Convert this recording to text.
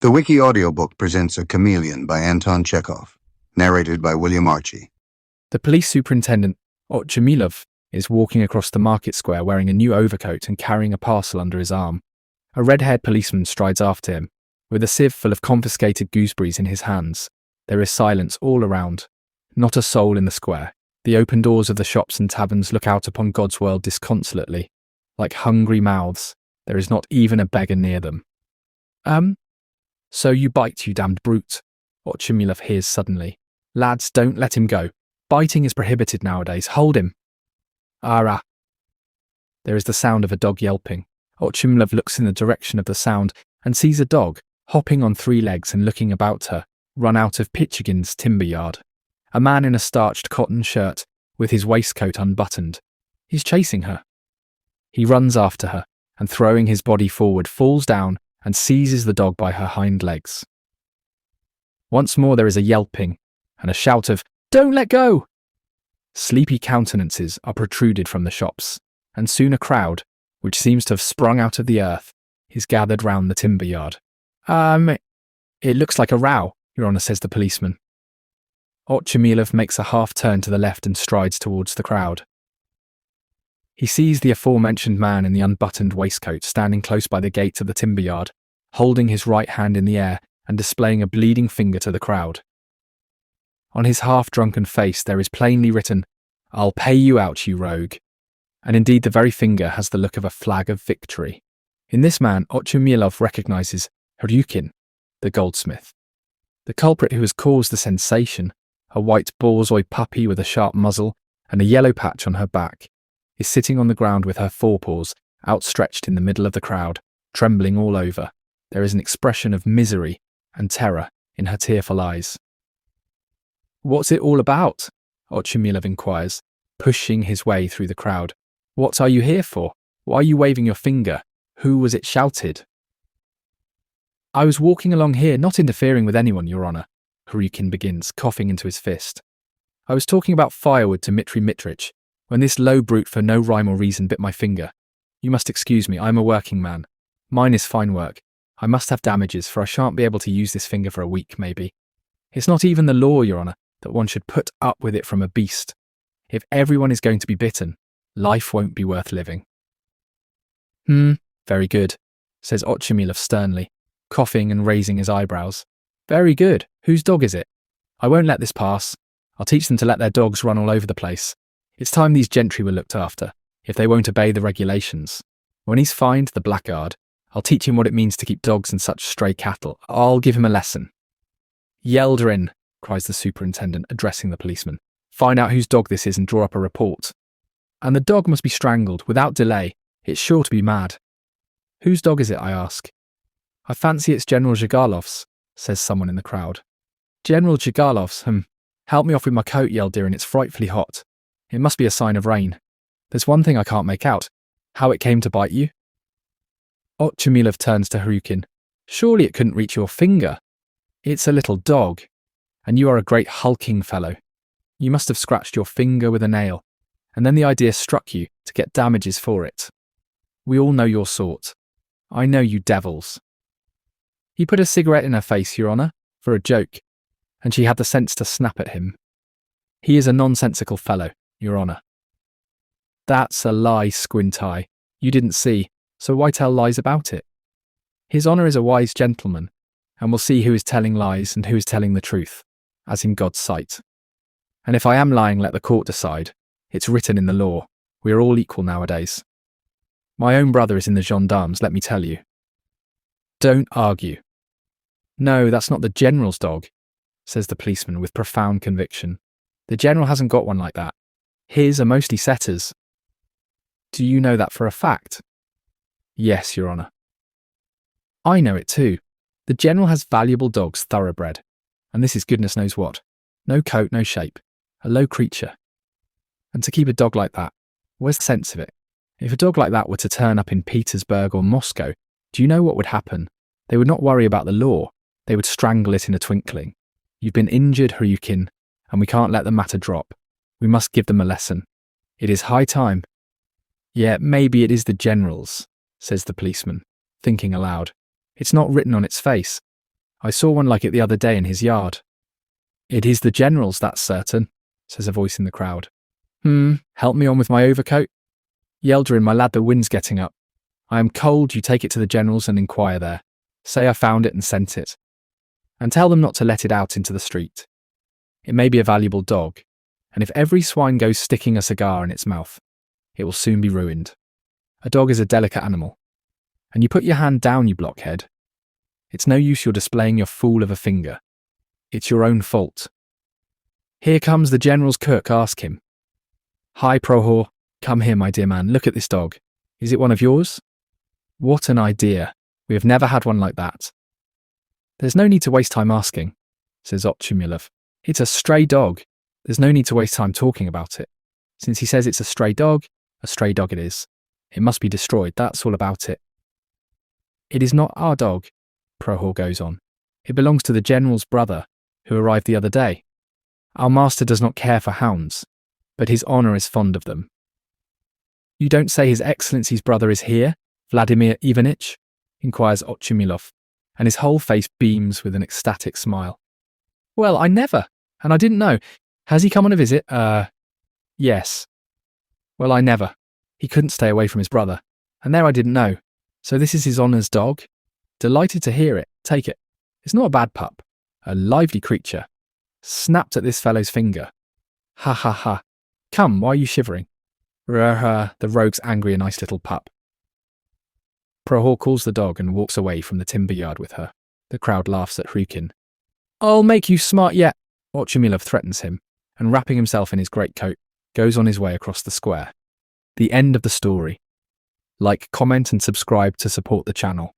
The Wiki audiobook presents A Chameleon by Anton Chekhov, narrated by William Archie. The police superintendent, Chamelov, is walking across the market square wearing a new overcoat and carrying a parcel under his arm. A red-haired policeman strides after him, with a sieve full of confiscated gooseberries in his hands. There is silence all around. Not a soul in the square. The open doors of the shops and taverns look out upon God's world disconsolately. Like hungry mouths, there is not even a beggar near them. So you bite, you damned brute, Chamelov hears suddenly. Lads, don't let him go. Biting is prohibited nowadays. Hold him. Ara. There is the sound of a dog yelping. Chamelov looks in the direction of the sound and sees a dog, hopping on 3 legs and looking about her, run out of Pitchigin's timber yard. A man in a starched cotton shirt, with his waistcoat unbuttoned. He's chasing her. He runs after her, and throwing his body forward, falls down and seizes the dog by her hind legs. Once more there is a yelping, and a shout of, "Don't let go!" Sleepy countenances are protruded from the shops, and soon a crowd, which seems to have sprung out of the earth, is gathered round the timber yard. It looks like a row, Your Honour, says the policeman. Chamelov makes a half-turn to the left and strides towards the crowd. He sees the aforementioned man in the unbuttoned waistcoat standing close by the gate of the timber yard, holding his right hand in the air and displaying a bleeding finger to the crowd. On his half-drunken face there is plainly written, "I'll pay you out, you rogue." And indeed the very finger has the look of a flag of victory. In this man, Chamelov recognises Hryukin, the goldsmith. The culprit who has caused the sensation, a white borzoi puppy with a sharp muzzle and a yellow patch on her back, is sitting on the ground with her forepaws outstretched in the middle of the crowd, trembling all over. There is an expression of misery and terror in her tearful eyes. "What's it all about?" Chamelov inquires, pushing his way through the crowd. "What are you here for? Why are you waving your finger? Who was it shouted?" "I was walking along here, not interfering with anyone, Your Honour," Hryukin begins, coughing into his fist. "I was talking about firewood to Mitri Mitrich, when this low brute for no rhyme or reason bit my finger. You must excuse me, I'm a working man. Mine is fine work. I must have damages, for I shan't be able to use this finger for a week, maybe. It's not even the law, Your Honour, that one should put up with it from a beast. If everyone is going to be bitten, life won't be worth living." Very good, says Chamelov sternly, coughing and raising his eyebrows. "Very good. Whose dog is it? I won't let this pass. I'll teach them to let their dogs run all over the place. It's time these gentry were looked after, if they won't obey the regulations. When he's fined, the blackguard, I'll teach him what it means to keep dogs and such stray cattle. I'll give him a lesson." "Yelderin," cries the superintendent, addressing the policeman. "Find out whose dog this is and draw up a report. And the dog must be strangled, without delay. It's sure to be mad." "Whose dog is it, I ask?" "I fancy it's General Zhigalov's," says someone in the crowd. "General Zhigalov's, Help me off with my coat, Yelderin, it's frightfully hot. It must be a sign of rain. There's one thing I can't make out. How it came to bite you?" Chamelov turns to Hryukin. "Surely it couldn't reach your finger. It's a little dog. And you are a great hulking fellow. You must have scratched your finger with a nail, and then the idea struck you to get damages for it. We all know your sort. I know you devils." He put a cigarette in her face, Your Honour, for a joke, and she had the sense to snap at him. "He is a nonsensical fellow, Your Honour." "That's a lie, Squint Eye. You didn't see, so why tell lies about it? His Honour is a wise gentleman, and will see who is telling lies and who is telling the truth, as in God's sight. And if I am lying, let the court decide. It's written in the law. We are all equal nowadays. My own brother is in the gendarmes, let me tell you." "Don't argue." "No, that's not the General's dog," says the policeman with profound conviction. "The General hasn't got one like that. His are mostly setters." "Do you know that for a fact?" "Yes, Your Honour." "I know it too. The General has valuable dogs, thoroughbred. And this is goodness knows what. No coat, no shape. A low creature. And to keep a dog like that, where's the sense of it? If a dog like that were to turn up in Petersburg or Moscow, do you know what would happen? They would not worry about the law. They would strangle it in a twinkling. You've been injured, Hryukin, and we can't let the matter drop. We must give them a lesson. It is high time." "Yeah, maybe it is the General's," says the policeman, thinking aloud. "It's not written on its face. I saw one like it the other day in his yard. It is the general's, that's certain, says a voice in the crowd. Help me on with my overcoat? Yeldrin, my lad, the wind's getting up. I am cold, you take it to the general's and inquire there. Say I found it and sent it. And tell them not to let it out into the street. It may be a valuable dog, and if every swine goes sticking a cigar in its mouth, it will soon be ruined. A dog is a delicate animal. And you put your hand down, you blockhead. It's no use you're displaying your fool of a finger. It's your own fault. Here comes the general's cook, ask him. Hi, Prohor. Come here, my dear man, look at this dog. Is it one of yours? What an idea. We have never had one like that. There's no need to waste time asking, says Otchumilov. It's a stray dog. There's no need to waste time talking about it. Since he says it's a stray dog it is. It must be destroyed, that's all about it. It is not our dog, Prohor goes on. It belongs to the general's brother, who arrived the other day. Our master does not care for hounds, but his honour is fond of them. You don't say His Excellency's brother is here, Vladimir Ivanitch? Inquires Otchumilov, and his whole face beams with an ecstatic smile. Well, I never, and I didn't know. Has he come on a visit? Yes. Well, I never. He couldn't stay away from his brother, and there I didn't know. So this is his honour's dog? Delighted to hear it. Take it. It's not a bad pup. A lively creature. Snapped at this fellow's finger. Ha ha ha. Come, why are you shivering? The rogue's angry, a nice little pup. Prohor calls the dog and walks away from the timber yard with her. The crowd laughs at Hryukin. I'll make you smart yet, Otchumilov threatens him, and wrapping himself in his greatcoat, goes on his way across the square. The end of the story. Like, comment and subscribe to support the channel.